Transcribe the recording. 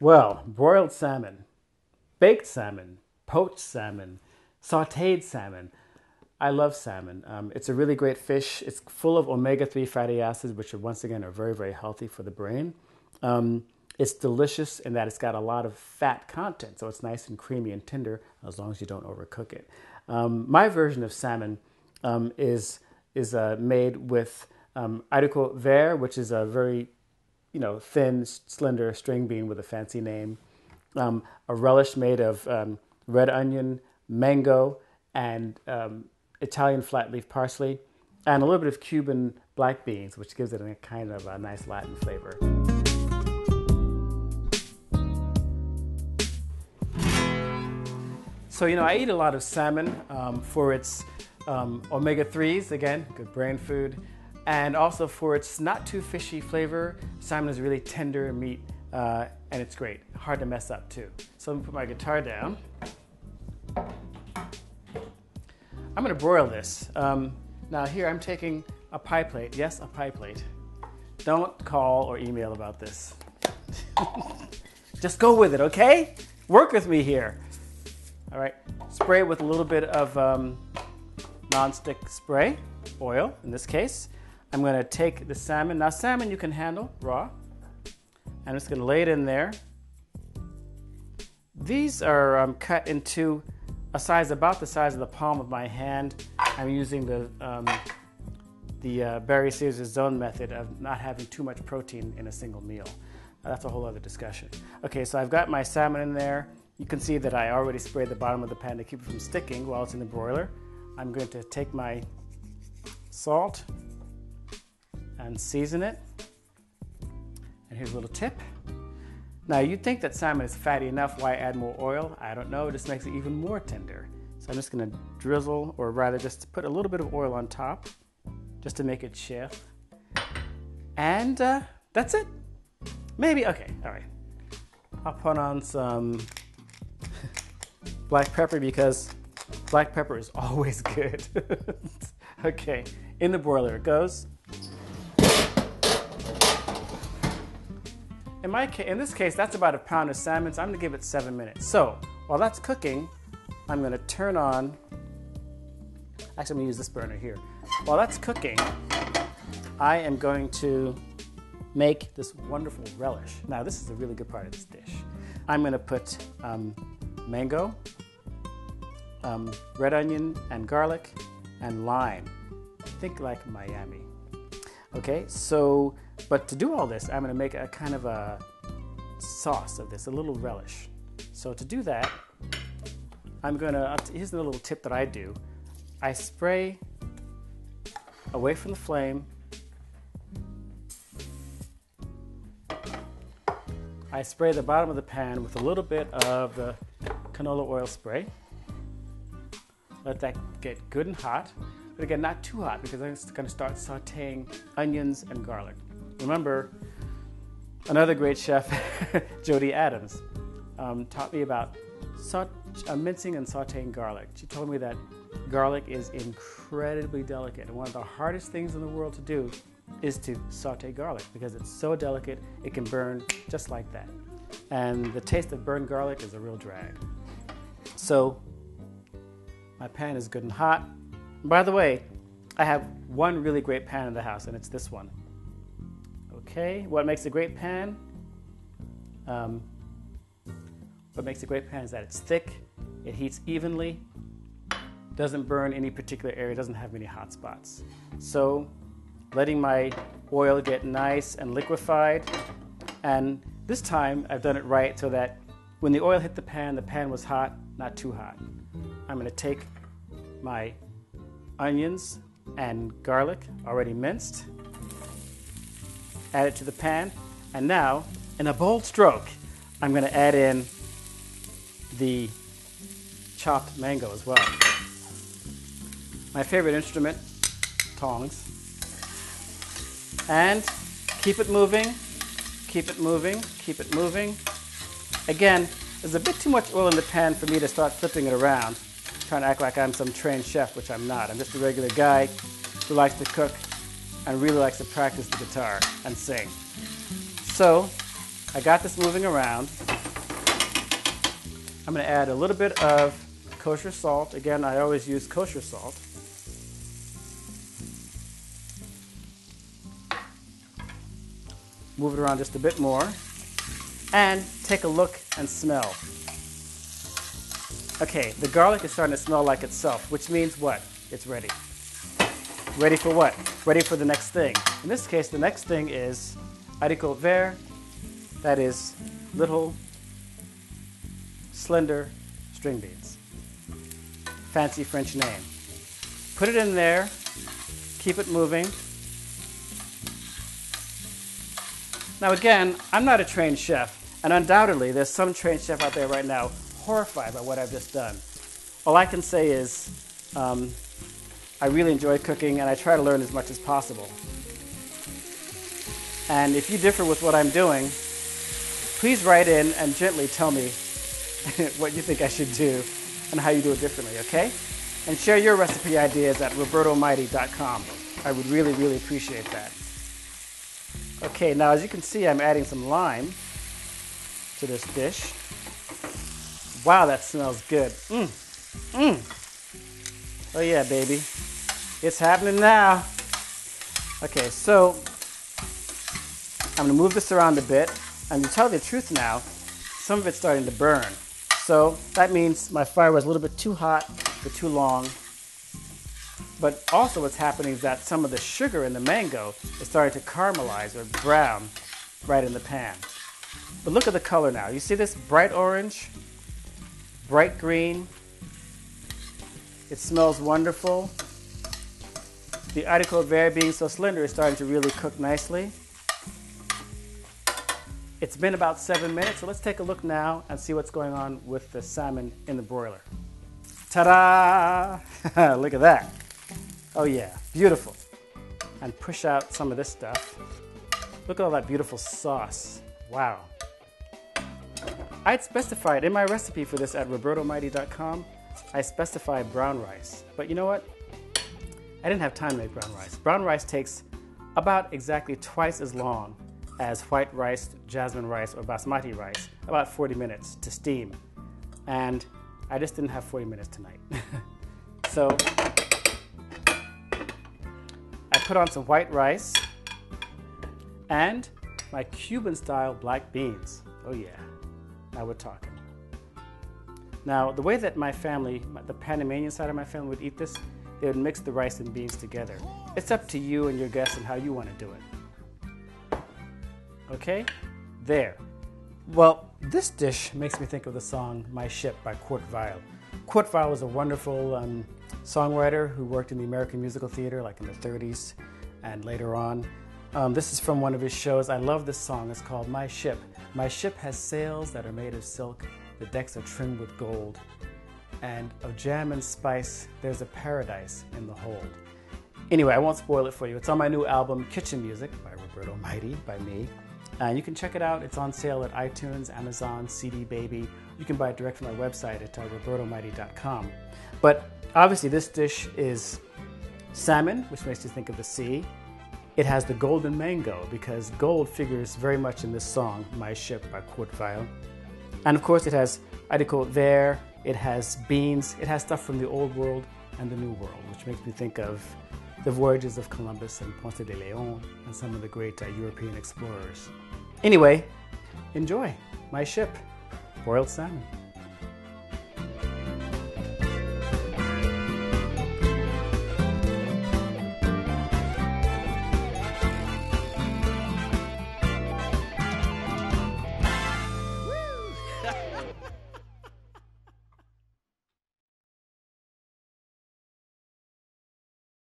Well, broiled salmon, baked salmon, poached salmon, sautéed salmon. I love salmon. It's a really great fish. It's full of omega-3 fatty acids, which are, once again, are very, very healthy for the brain. It's delicious in that it's got a lot of fat content, so it's nice and creamy and tender as long as you don't overcook it. My version of salmon is made with haricot vert, which is a very thin, slender string bean with a fancy name, a relish made of red onion, mango, and Italian flat leaf parsley, and a little bit of Cuban black beans, which gives it a kind of a nice Latin flavor. So, I eat a lot of salmon for its omega-3s, again, good brain food, and also for its not too fishy flavor. Salmon is really tender meat, and it's great. Hard to mess up, too. So I'm gonna put my guitar down. I'm gonna broil this. Now here I'm taking a pie plate. Yes, a pie plate. Don't call or email about this. Just go with it, okay? Work with me here. All right, spray it with a little bit of non-stick spray, oil in this case. I'm gonna take the salmon. Now salmon you can handle raw. I'm just gonna lay it in there. These are cut into a size about the size of the palm of my hand. I'm using the Barry Sears' zone method of not having too much protein in a single meal. That's a whole other discussion. Okay, so I've got my salmon in there. You can see that I already sprayed the bottom of the pan to keep it from sticking while it's in the broiler. I'm going to take my salt and season it. And here's a little tip. Now you'd think that salmon is fatty enough, why add more oil? I don't know, it just makes it even more tender. So I'm just gonna drizzle, or rather just put a little bit of oil on top, just to make it chef. And that's it. Maybe, okay, all right. I'll put on some black pepper because black pepper is always good. Okay, in the broiler it goes. In this case, that's about a pound of salmon, so I'm gonna give it 7 minutes. So while that's cooking, I'm gonna turn on, actually I'm gonna use this burner here. While that's cooking, I am going to make this wonderful relish. Now this is a really good part of this dish. I'm gonna put mango, red onion and garlic, and lime. Think like Miami. Okay, so, but to do all this, I'm gonna make a kind of a sauce of this, a little relish. So to do that, here's a little tip that I do. I spray away from the flame. I spray the bottom of the pan with a little bit of the canola oil spray. Let that get good and hot. But again, not too hot because I'm just going to start sauteing onions and garlic. Remember, another great chef, Jody Adams, taught me about mincing and sauteing garlic. She told me that garlic is incredibly delicate, and one of the hardest things in the world to do is to saute garlic because it's so delicate it can burn just like that. And the taste of burned garlic is a real drag. So my pan is good and hot. By the way, I have one really great pan in the house, and it's this one. Okay, what makes a great pan? What makes a great pan is that it's thick, it heats evenly, doesn't burn any particular area, doesn't have many hot spots. So, letting my oil get nice and liquefied, and this time I've done it right so that when the oil hit the pan was hot, not too hot. I'm going to take my onions and garlic already minced, add it to the pan, and now in a bold stroke I'm going to add in the chopped mango as well. My favorite instrument, tongs, and keep it moving, keep it moving, keep it moving. Again, there's a bit too much oil in the pan for me to start flipping it around, trying to act like I'm some trained chef, which I'm not. I'm just a regular guy who likes to cook and really likes to practice the guitar and sing. So I got this moving around. I'm going to add a little bit of kosher salt. Again, I always use kosher salt. Move it around just a bit more. And take a look and smell. Okay, the garlic is starting to smell like itself, which means what? It's ready. Ready for what? Ready for the next thing. In this case, the next thing is haricot vert. That is little, slender string beans. Fancy French name. Put it in there. Keep it moving. Now again, I'm not a trained chef, and undoubtedly there's some trained chef out there right now horrified by what I've just done. All I can say is I really enjoy cooking and I try to learn as much as possible. And if you differ with what I'm doing, please write in and gently tell me what you think I should do and how you do it differently, okay? And share your recipe ideas at robertomighty.com. I would really, really appreciate that. Okay, now as you can see, I'm adding some lime to this dish. Wow, that smells good. Oh yeah, baby. It's happening now. Okay, so I'm gonna move this around a bit. And to tell you the truth now, some of it's starting to burn. So that means my fire was a little bit too hot for too long. But also what's happening is that some of the sugar in the mango is starting to caramelize or brown right in the pan. But look at the color now. You see this bright orange, bright green. It smells wonderful. The haricot vert being so slender is starting to really cook nicely. It's been about 7 minutes, so let's take a look now and see what's going on with the salmon in the broiler. Ta-da! Look at that. Oh yeah, beautiful. And push out some of this stuff. Look at all that beautiful sauce. Wow. I'd specified in my recipe for this at robertomighty.com, I specified brown rice. But you know what? I didn't have time to make brown rice. Brown rice takes about exactly twice as long as white rice, jasmine rice, or basmati rice, about 40 minutes to steam. And I just didn't have 40 minutes tonight. So I put on some white rice and my Cuban-style black beans. Oh yeah, now we're talking. Now, the way that my family, the Panamanian side of my family would eat this, they would mix the rice and beans together. It's up to you and your guests and how you want to do it. Okay? There. Well, this dish makes me think of the song My Ship by Kurt Weill. Kurt Weill was a wonderful songwriter who worked in the American musical theater like in the 30s and later on. This is from one of his shows. I love this song. It's called My Ship. My ship has sails that are made of silk. The decks are trimmed with gold. And of jam and spice, there's a paradise in the hold. Anyway, I won't spoil it for you. It's on my new album, KiTCHEN Music by Roberto Mighty, by me. And you can check it out. It's on sale at iTunes, Amazon, CD Baby. You can buy it direct from my website at robertomighty.com. But obviously this dish is salmon, which makes you think of the sea. It has the golden mango because gold figures very much in this song, My Ship by Kurt Weill. And of course it has haricot vert, it has beans, it has stuff from the old world and the new world, which makes me think of the voyages of Columbus and Ponce de Leon and some of the great European explorers. Anyway, enjoy My Ship, broiled salmon.